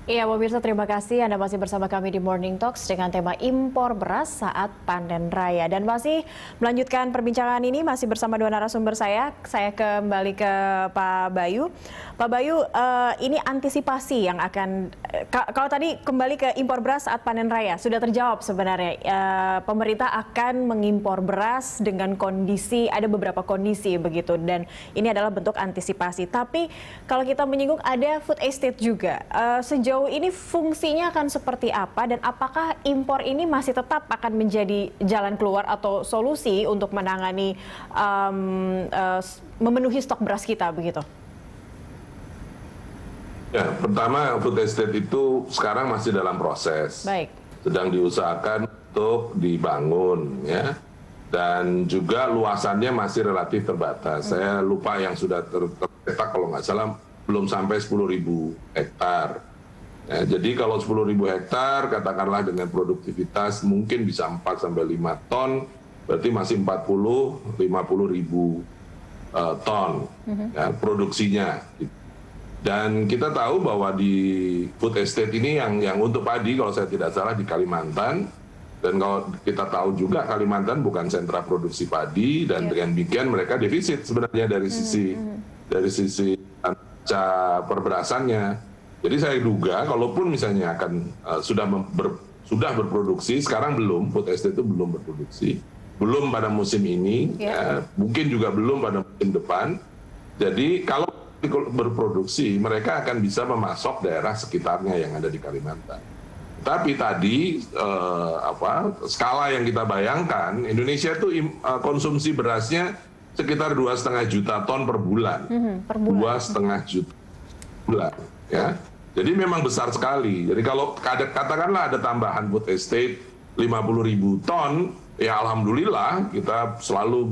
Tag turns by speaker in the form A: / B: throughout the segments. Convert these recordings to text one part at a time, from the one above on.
A: Iya, pemirsa terima kasih Anda masih bersama kami di Morning Talks dengan tema impor beras saat panen raya. Dan masih melanjutkan perbincangan ini masih bersama dua narasumber saya. Saya kembali ke Pak Bayu. Pak Bayu, ini antisipasi yang akan, kalau tadi kembali ke impor beras saat panen raya, sudah terjawab sebenarnya. Pemerintah akan mengimpor beras dengan kondisi, ada beberapa kondisi begitu. Dan ini adalah bentuk antisipasi. Tapi kalau kita menyinggung ada food estate juga. Sejauh ini fungsinya akan seperti apa dan apakah impor ini masih tetap akan menjadi jalan keluar atau solusi untuk menangani memenuhi stok beras kita begitu?
B: Ya, pertama food estate itu sekarang masih dalam proses.
A: Baik.
B: Sedang diusahakan untuk dibangun ya. Dan juga luasannya masih relatif terbatas. Saya lupa yang sudah tercetak kalau nggak salah belum sampai 10.000 hektar. Ya, jadi kalau 10.000 hektar, katakanlah dengan produktivitas mungkin bisa 4-5 ton, berarti masih 40-50 ribu ton ya, produksinya. Dan kita tahu bahwa di food estate ini yang untuk padi, kalau saya tidak salah di Kalimantan, dan kalau kita tahu juga Kalimantan bukan sentra produksi padi, dan dengan demikian mereka defisit sebenarnya dari sisi neraca perberasannya. Jadi saya duga, kalaupun misalnya akan sudah berproduksi, sekarang belum, food estate itu belum berproduksi, belum pada musim ini, ya, mungkin juga belum pada musim depan. Jadi kalau berproduksi, mereka akan bisa memasok daerah sekitarnya yang ada di Kalimantan. Tapi tadi skala yang kita bayangkan, Indonesia itu konsumsi berasnya sekitar 2,5 juta ton per bulan. 2,5 juta bulan. Ya, jadi memang besar sekali. Jadi kalau katakanlah ada tambahan food estate 50.000 ton, ya alhamdulillah kita selalu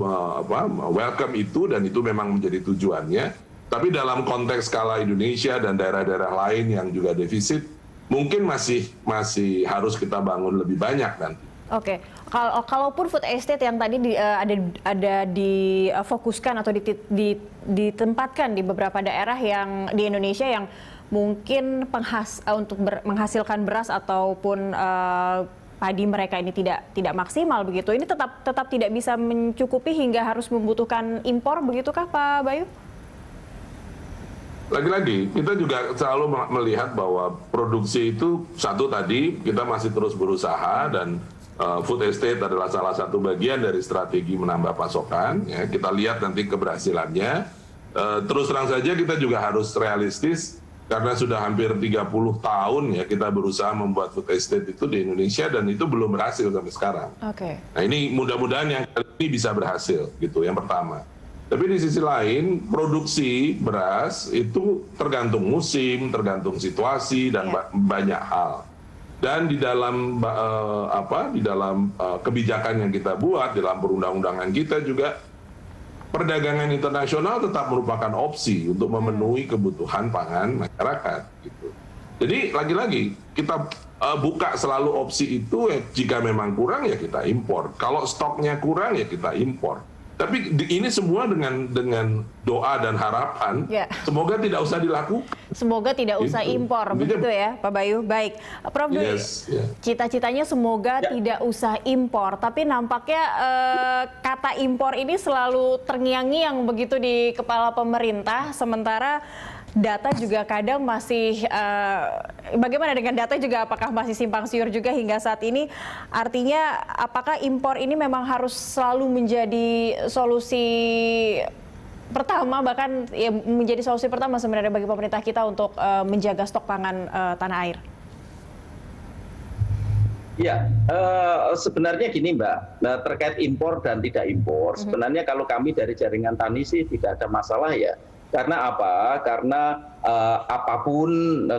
B: welcome itu dan itu memang menjadi tujuannya. Tapi dalam konteks skala Indonesia dan daerah-daerah lain yang juga defisit, mungkin masih harus kita bangun lebih banyak nanti.
A: Oke, kalaupun food estate yang tadi ada difokuskan atau ditempatkan di beberapa daerah yang di Indonesia yang mungkin untuk menghasilkan beras ataupun padi mereka ini tidak maksimal begitu, ini tetap tidak bisa mencukupi hingga harus membutuhkan impor begitukah Pak Bayu?
B: Lagi-lagi kita juga selalu melihat bahwa produksi itu satu tadi kita masih terus berusaha dan food estate adalah salah satu bagian dari strategi menambah pasokan. Ya, kita lihat nanti keberhasilannya. Terus terang saja kita juga harus realistis karena sudah hampir 30 tahun ya kita berusaha membuat food estate itu di Indonesia dan itu belum berhasil sampai sekarang.
A: Oke.
B: Nah ini mudah-mudahan yang kali ini bisa berhasil gitu yang pertama. Tapi di sisi lain produksi beras itu tergantung musim, tergantung situasi dan banyak hal. Dan di dalam kebijakan yang kita buat, di dalam perundang-undangan kita juga perdagangan internasional tetap merupakan opsi untuk memenuhi kebutuhan pangan masyarakat. Gitu. Jadi lagi-lagi kita buka selalu opsi itu jika memang kurang ya kita impor. Kalau stoknya kurang ya kita impor. Tapi ini semua dengan doa dan harapan, semoga tidak usah dilakukan.
A: Semoga tidak usah impor, begitu ya Pak Bayu. Baik, Prof. Cita-citanya semoga tidak usah impor, tapi nampaknya kata impor ini selalu terngiang-ngiang begitu di kepala pemerintah, sementara data juga kadang masih, bagaimana dengan data juga apakah masih simpang siur juga hingga saat ini? Artinya apakah impor ini memang harus selalu menjadi solusi pertama, bahkan ya menjadi solusi pertama sebenarnya bagi pemerintah kita untuk menjaga stok pangan tanah air?
C: Ya, sebenarnya gini Mbak, terkait impor dan tidak impor, sebenarnya kalau kami dari jaringan tani sih tidak ada masalah ya. Karena apa? Karena apapun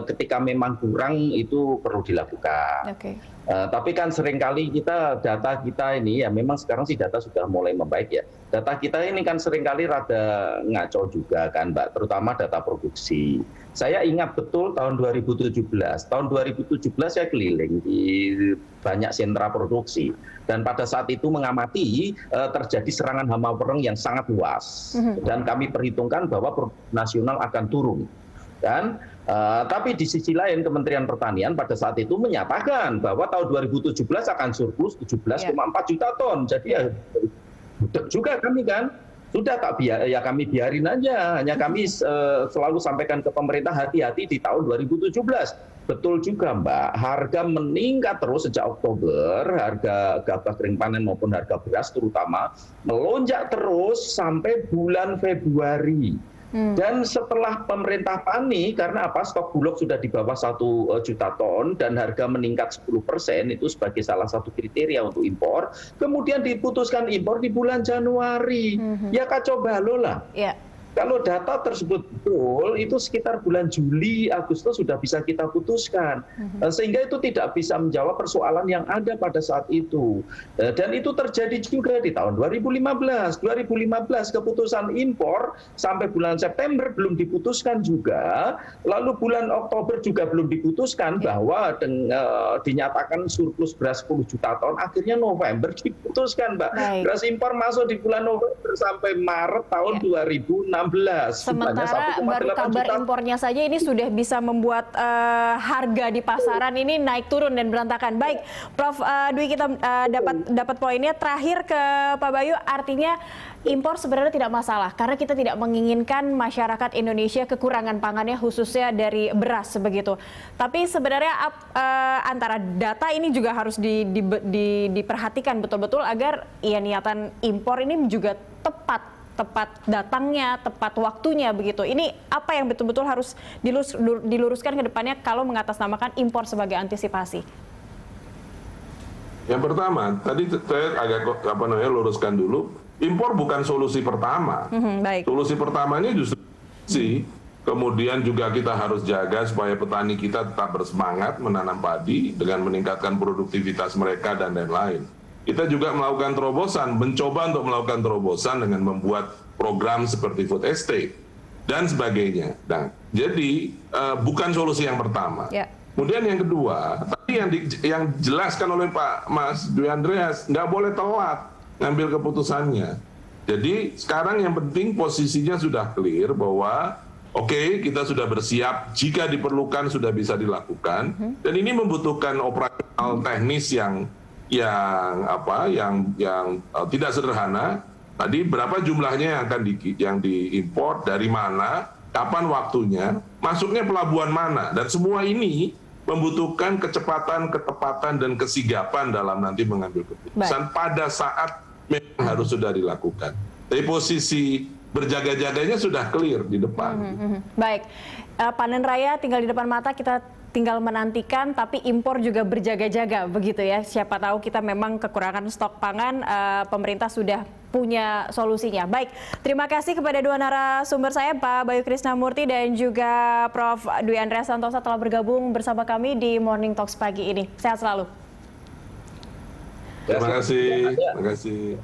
C: ketika memang kurang itu perlu dilakukan. Tapi kan seringkali data kita ini ya memang sekarang sih data sudah mulai membaik ya. Data kita ini kan seringkali rada ngaco juga kan Mbak, terutama data produksi. Saya ingat betul tahun 2017. Tahun 2017 saya keliling di banyak sentra produksi. Dan pada saat itu mengamati terjadi serangan hama pereng yang sangat luas. Dan kami perhitungkan bahwa produksi nasional akan turun. Dan Tapi di sisi lain Kementerian Pertanian pada saat itu menyatakan bahwa tahun 2017 akan surplus 17,4 juta ton. Jadi ya juga kami kan sudah ya kami biarin aja. Hanya kami selalu sampaikan ke pemerintah hati-hati di tahun 2017. Betul juga Mbak, harga meningkat terus sejak Oktober, harga gabah kering panen maupun harga beras terutama melonjak terus sampai bulan Februari. Dan setelah pemerintah panik karena stok bulog sudah di bawah 1 juta ton dan harga meningkat 10% itu sebagai salah satu kriteria untuk impor, kemudian diputuskan impor di bulan Januari. Ya kacau balau lah. Kalau data tersebut betul, itu sekitar bulan Juli, Agustus sudah bisa kita putuskan. Sehingga itu tidak bisa menjawab persoalan yang ada pada saat itu. Dan itu terjadi juga di tahun 2015. 2015 keputusan impor sampai bulan September belum diputuskan juga. Lalu bulan Oktober juga belum diputuskan bahwa dinyatakan surplus beras 10 juta ton. Akhirnya November diputuskan, Mbak. Beras impor masuk di bulan November sampai Maret tahun 2016.
A: Sementara baru kabar impornya saja ini sudah bisa membuat harga di pasaran ini naik turun dan berantakan. Baik, Prof. Dwi, kita dapat poinnya. Terakhir ke Pak Bayu, artinya impor sebenarnya tidak masalah karena kita tidak menginginkan masyarakat Indonesia kekurangan pangannya khususnya dari beras begitu. Tapi sebenarnya antara data ini juga harus diperhatikan betul-betul agar niatan impor ini juga tepat datangnya, tepat waktunya begitu. Ini apa yang betul-betul harus diluruskan ke depannya kalau mengatasnamakan impor sebagai antisipasi?
B: Yang pertama, tadi saya agak luruskan dulu, impor bukan solusi pertama.
A: Baik.
B: Solusi pertamanya justru kemudian juga kita harus jaga supaya petani kita tetap bersemangat menanam padi dengan meningkatkan produktivitas mereka dan lain-lain. Kita juga melakukan terobosan, mencoba untuk melakukan terobosan dengan membuat program seperti food estate dan sebagainya. Nah, jadi bukan solusi yang pertama. Kemudian yang kedua, tadi yang dijelaskan oleh Pak Mas Dwi Andreas, nggak boleh telat ngambil keputusannya. Jadi sekarang yang penting posisinya sudah clear bahwa oke, kita sudah bersiap jika diperlukan sudah bisa dilakukan dan ini membutuhkan operasional teknis yang tidak sederhana. Tadi berapa jumlahnya yang diimpor, dari mana, kapan waktunya, masuknya pelabuhan mana, dan semua ini membutuhkan kecepatan, ketepatan, dan kesigapan dalam nanti mengambil keputusan pada saat memang harus sudah dilakukan. Dari posisi berjaga-jaganya sudah clear di depan.
A: Baik, panen raya tinggal di depan mata, kita tinggal menantikan, tapi impor juga berjaga-jaga begitu ya. Siapa tahu kita memang kekurangan stok pangan, pemerintah sudah punya solusinya. Baik, terima kasih kepada dua narasumber saya, Pak Bayu Krisnamurti dan juga Prof. Dwi Andreas Santosa telah bergabung bersama kami di Morning Talks pagi ini. Sehat selalu.
B: Terima kasih.